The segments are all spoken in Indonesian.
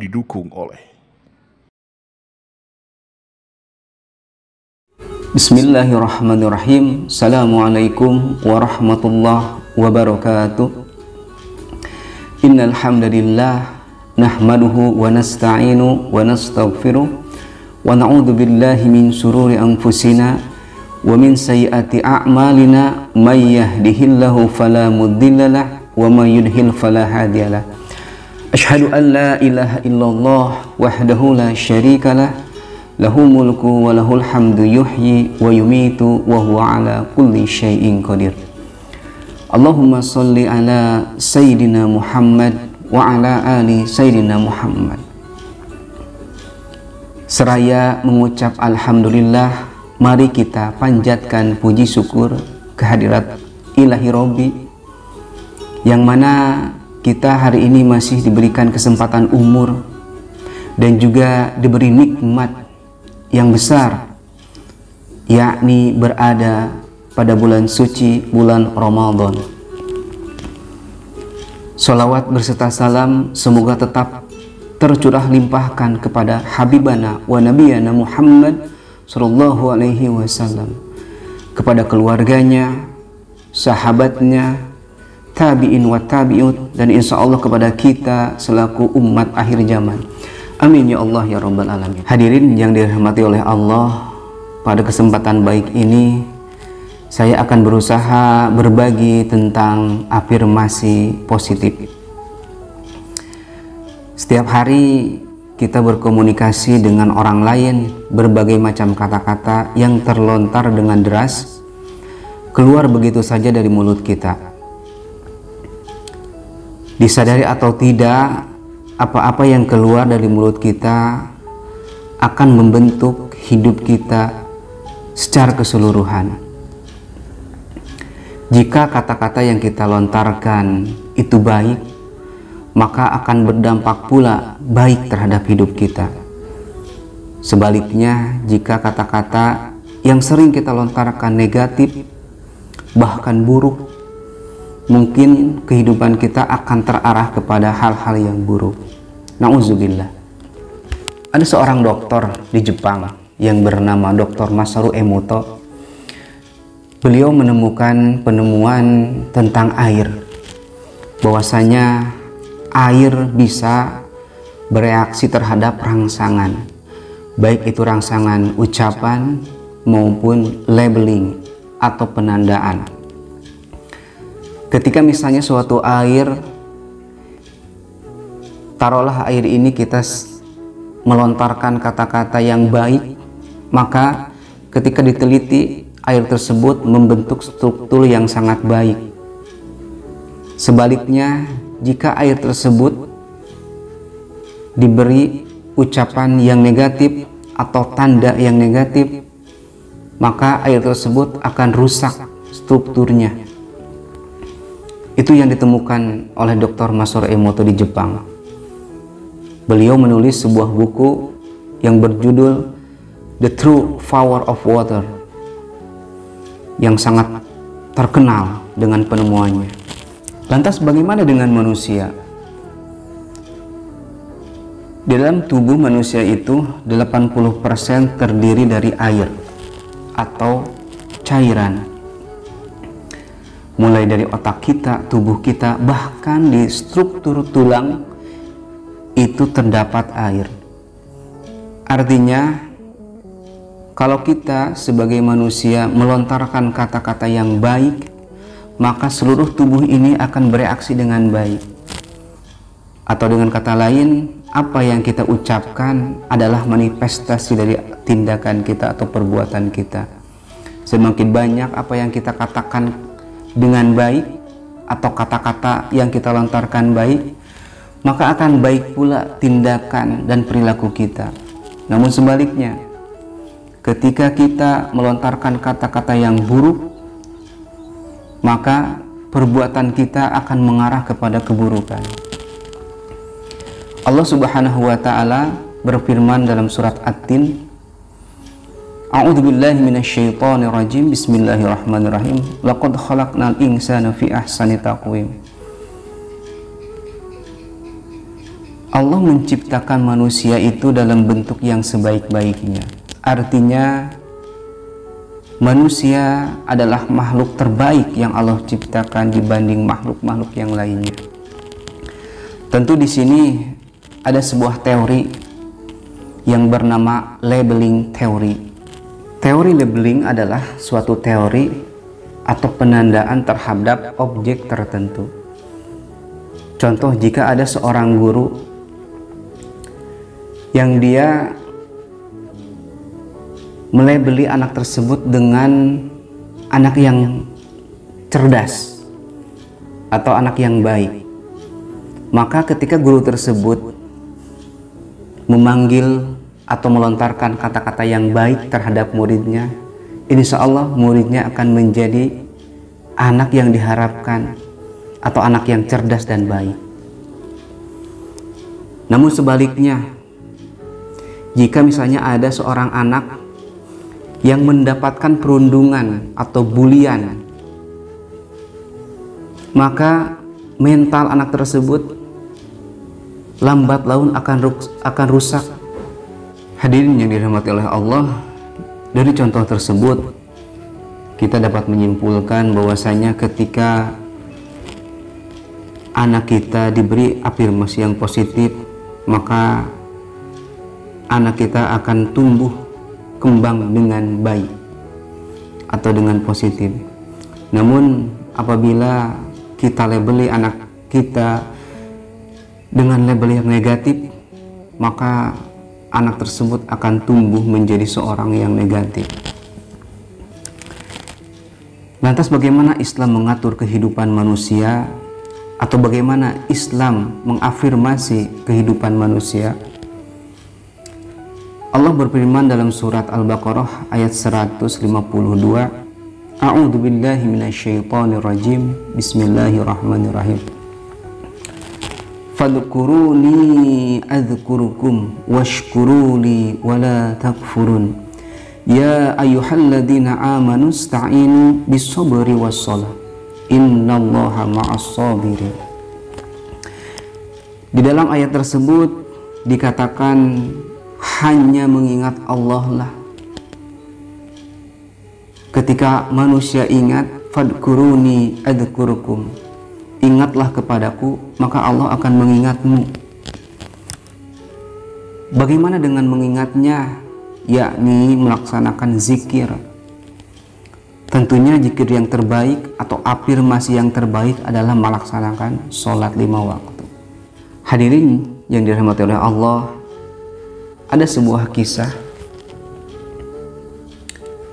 didukung oleh Bismillahirrahmanirrahim. Assalamualaikum warahmatullahi wabarakatuh. Innal hamdalillah nahmaduhu wa nasta'inu wa nastaghfiruh wa na'udzu billahi min shururi anfusina wa min sayyiati a'malina may yahdihillahu fala mudhillalah wa may yudhlil fala hadiyalah. Asyhadu an la ilaha illallah wahdahu la syarikalah lahu mulku wa lahul hamdu yuhyi wa yumitu wa huwa ala kulli syai'in qadir. Allahumma sholli ala sayyidina Muhammad wa ala ali sayyidina Muhammad. Seraya mengucap alhamdulillah, mari kita panjatkan puji syukur kehadirat Ilahi Robbi, yang mana kita hari ini masih diberikan kesempatan umur dan juga diberi nikmat yang besar, yakni berada pada bulan suci, bulan Ramadan. Sholawat berserta salam semoga tetap tercurah limpahkan kepada Habibana wa Nabiyana Muhammad sallallahu alaihi wasallam, kepada keluarganya, sahabatnya, tabi'in wa tabi'ut, dan insya Allah kepada kita selaku umat akhir zaman. Amin ya Allah ya Rabbal Alamin. Hadirin yang dirahmati oleh Allah, pada kesempatan baik ini saya akan berusaha berbagi tentang afirmasi positif. Setiap hari kita berkomunikasi dengan orang lain, berbagai macam kata-kata yang terlontar dengan deras keluar begitu saja dari mulut kita. Disadari atau tidak, apa-apa yang keluar dari mulut kita akan membentuk hidup kita secara keseluruhan. Jika kata-kata yang kita lontarkan itu baik, maka akan berdampak pula baik terhadap hidup kita. Sebaliknya, jika kata-kata yang sering kita lontarkan negatif, bahkan buruk, mungkin kehidupan kita akan terarah kepada hal-hal yang buruk. Na'udzubillah. Ada seorang dokter di Jepang yang bernama Dr. Masaru Emoto. Beliau menemukan penemuan tentang air, bahwasanya air bisa bereaksi terhadap rangsangan, baik itu rangsangan ucapan maupun labeling atau penandaan. Ketika misalnya suatu air, taruhlah air ini kita melontarkan kata-kata yang baik, maka ketika diteliti air tersebut membentuk struktur yang sangat baik. Sebaliknya, jika air tersebut diberi ucapan yang negatif atau tanda yang negatif, maka air tersebut akan rusak strukturnya. Itu yang ditemukan oleh Dr. Masaru Emoto di Jepang. Beliau menulis sebuah buku yang berjudul The True Power of Water, yang sangat terkenal dengan penemuannya. Lantas bagaimana dengan manusia? Di dalam tubuh manusia itu 80% terdiri dari air atau cairan. Mulai dari otak kita, tubuh kita, bahkan di struktur tulang itu terdapat air. Artinya, kalau kita sebagai manusia melontarkan kata-kata yang baik, maka seluruh tubuh ini akan bereaksi dengan baik. Atau dengan kata lain, apa yang kita ucapkan adalah manifestasi dari tindakan kita atau perbuatan kita. Semakin banyak apa yang kita katakan dengan baik atau kata-kata yang kita lontarkan baik, maka akan baik pula tindakan dan perilaku kita. Namun sebaliknya, ketika kita melontarkan kata-kata yang buruk, maka perbuatan kita akan mengarah kepada keburukan. Allah Subhanahu wa Ta'ala berfirman dalam surat At-Tin, A'udzubillahi minasyaitonir rajim. Bismillahirrahmanirrahim. Laqad khalaqnal insana fi ahsani taqwim. Allah menciptakan manusia itu dalam bentuk yang sebaik-baiknya. Artinya manusia adalah makhluk terbaik yang Allah ciptakan dibanding makhluk-makhluk yang lainnya. Tentu di sini ada sebuah teori yang bernama labeling theory. Teori labeling adalah suatu teori atau penandaan terhadap objek tertentu. Contoh, jika ada seorang guru yang dia melabeli anak tersebut dengan anak yang cerdas atau anak yang baik, maka ketika guru tersebut memanggil atau melontarkan kata-kata yang baik terhadap muridnya, insya Allah muridnya akan menjadi anak yang diharapkan atau anak yang cerdas dan baik. Namun sebaliknya, jika misalnya ada seorang anak yang mendapatkan perundungan atau bulian, maka mental anak tersebut lambat laun akan rusak. Hadirin yang dirahmati oleh Allah, dari contoh tersebut kita dapat menyimpulkan bahwasanya ketika anak kita diberi afirmasi yang positif, maka anak kita akan tumbuh kembang dengan baik atau dengan positif. Namun apabila kita labeli anak kita dengan label yang negatif, maka anak tersebut akan tumbuh menjadi seorang yang negatif. Lantas bagaimana Islam mengatur kehidupan manusia, atau bagaimana Islam mengafirmasi kehidupan manusia? Allah berfirman dalam surat Al-Baqarah ayat 152, A'udzu billahi minasyaitonir rajim. Bismillahirrahmanirrahim. Fadhkuruni adzkurukum washkuruli wala takfurun. Ya ayyuhalladzina amanu ista'inu bis-sabri was-shalah. Innallaha ma'as-sabirin. Di dalam ayat tersebut dikatakan hanya mengingat Allah lah. Ketika manusia ingat, fadhkuruni adzkurukum, ingatlah kepadaku, maka Allah akan mengingatmu. Bagaimana dengan mengingatnya? Yakni melaksanakan zikir. Tentunya zikir yang terbaik atau afirmasi yang terbaik adalah melaksanakan sholat 5 waktu. Hadirin yang dirahmati oleh Allah, ada sebuah kisah.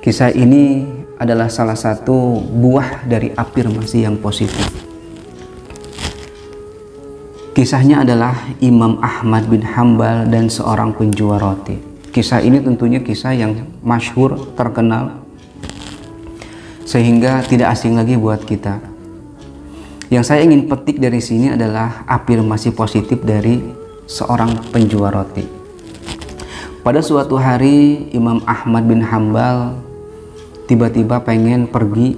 Kisah ini adalah salah satu buah dari afirmasi yang positif. Kisahnya adalah Imam Ahmad bin Hambal dan seorang penjual roti. Kisah ini tentunya kisah yang masyhur, terkenal, sehingga tidak asing lagi buat kita. Yang saya ingin petik dari sini adalah afirmasi positif dari seorang penjual roti. Pada suatu hari Imam Ahmad bin Hambal tiba-tiba pengen pergi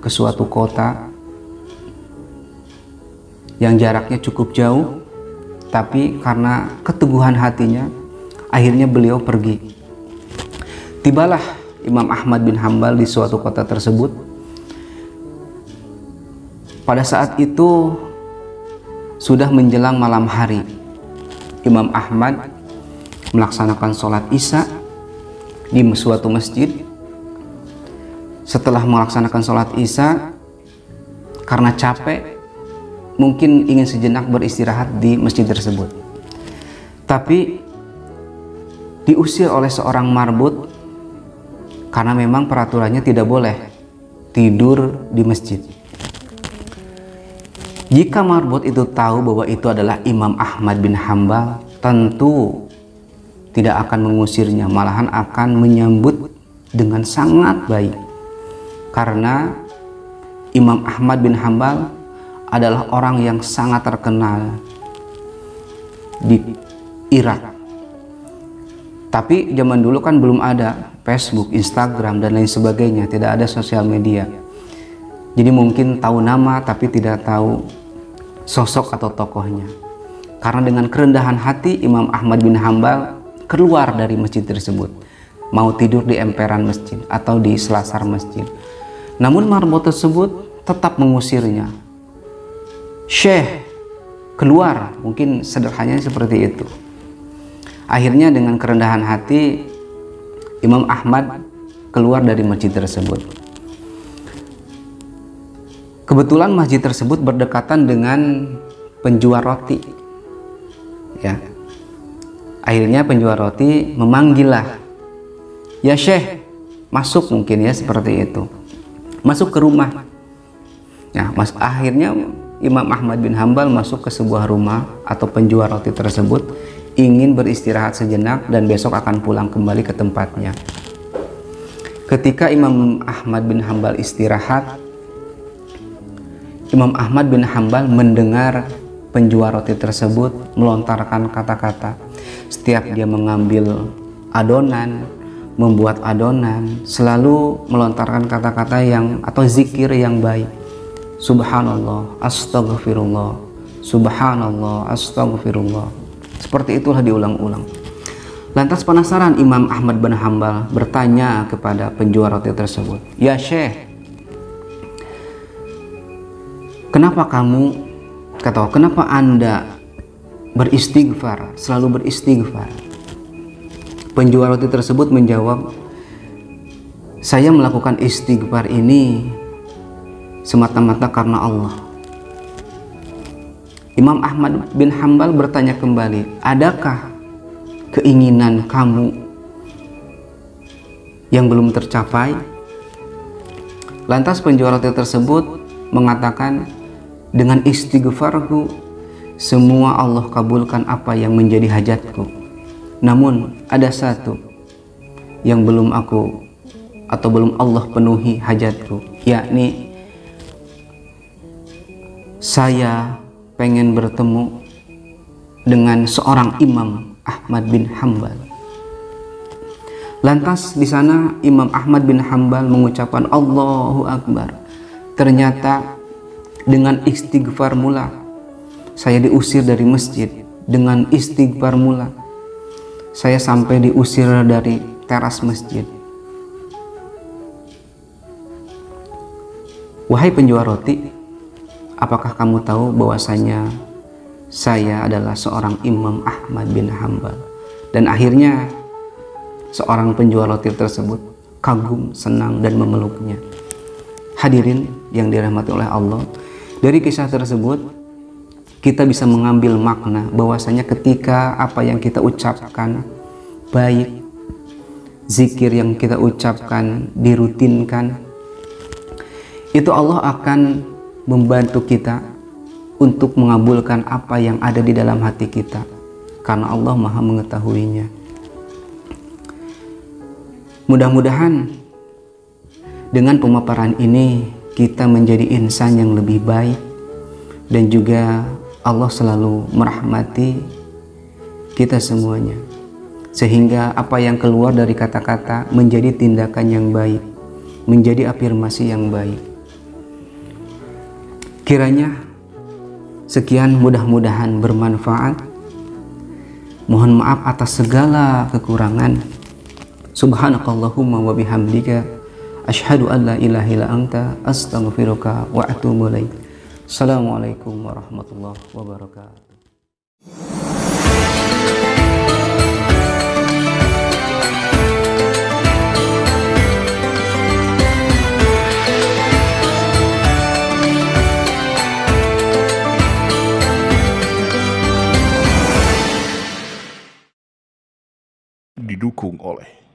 ke suatu kota yang jaraknya cukup jauh, tapi karena keteguhan hatinya akhirnya beliau pergi. Tibalah Imam Ahmad bin Hambal di suatu kota tersebut. Pada saat itu sudah menjelang malam hari. Imam Ahmad melaksanakan sholat Isya di suatu masjid. Setelah melaksanakan sholat Isya, karena capek, mungkin ingin sejenak beristirahat di masjid tersebut. Tapi diusir oleh seorang marbot, karena memang peraturannya tidak boleh tidur di masjid. Jika marbot itu tahu bahwa itu adalah Imam Ahmad bin Hambal, tentu tidak akan mengusirnya, malahan akan menyambut dengan sangat baik. Karena Imam Ahmad bin Hambal adalah orang yang sangat terkenal di Irak. Tapi zaman dulu kan belum ada Facebook, Instagram, dan lain sebagainya, tidak ada sosial media. Jadi mungkin tahu nama tapi tidak tahu sosok atau tokohnya. Karena dengan kerendahan hati Imam Ahmad bin Hambal keluar dari masjid tersebut, mau tidur di emperan masjid atau di selasar masjid. Namun marbot tersebut tetap mengusirnya. Syekh, keluar, mungkin sederhananya seperti itu. Akhirnya dengan kerendahan hati Imam Ahmad keluar dari masjid tersebut. Kebetulan masjid tersebut berdekatan dengan penjual roti. Ya. Akhirnya penjual roti memanggillah, "Ya Syekh, masuk," mungkin ya seperti itu. Masuk ke rumah. Ya, akhirnya Imam Ahmad bin Hambal masuk ke sebuah rumah atau penjual roti tersebut, ingin beristirahat sejenak dan besok akan pulang kembali ke tempatnya. Ketika Imam Ahmad bin Hambal istirahat, Imam Ahmad bin Hambal mendengar penjual roti tersebut melontarkan kata-kata. Setiap dia mengambil adonan, membuat adonan, selalu melontarkan kata-kata yang atau zikir yang baik. Subhanallah, astagfirullah, subhanallah, astagfirullah. Seperti itulah diulang-ulang. Lantas penasaran Imam Ahmad bin Hambal bertanya kepada penjual roti tersebut, "Ya Syekh, kenapa Anda beristighfar, selalu beristighfar?" Penjual roti tersebut menjawab, "Saya melakukan istighfar ini semata-mata karena Allah." Imam Ahmad bin Hambal bertanya kembali, "Adakah keinginan kamu yang belum tercapai?" Lantas penjual roti tersebut mengatakan, "Dengan istighfarku, semua Allah kabulkan apa yang menjadi hajatku. Namun ada satu yang belum aku atau belum Allah penuhi hajatku, yakni saya pengen bertemu dengan seorang Imam Ahmad bin Hambal." Lantas di sana Imam Ahmad bin Hambal mengucapkan Allahu Akbar. Ternyata dengan istighfar mula saya diusir dari masjid. Dengan istighfar mula saya sampai diusir dari teras masjid. Wahai penjual roti, apakah kamu tahu bahwasanya saya adalah seorang Imam Ahmad bin Hambal? Dan akhirnya seorang penjual roti tersebut kagum, senang dan memeluknya. Hadirin yang dirahmati oleh Allah, dari kisah tersebut kita bisa mengambil makna bahwasanya ketika apa yang kita ucapkan baik, zikir yang kita ucapkan dirutinkan, itu Allah akan membantu kita untuk mengabulkan apa yang ada di dalam hati kita, karena Allah Maha mengetahuinya. Mudah-mudahan dengan pemaparan ini kita menjadi insan yang lebih baik, dan juga Allah selalu merahmati kita semuanya, sehingga apa yang keluar dari kata-kata menjadi tindakan yang baik, menjadi afirmasi yang baik. Kiranya sekian, mudah-mudahan bermanfaat. Mohon maaf atas segala kekurangan. Subhanakallahumma wa bihamdika asyhadu an la ilaha illa anta astaghfiruka wa atubu ilaik. Assalamualaikum warahmatullahi wabarakatuh. Didukung oleh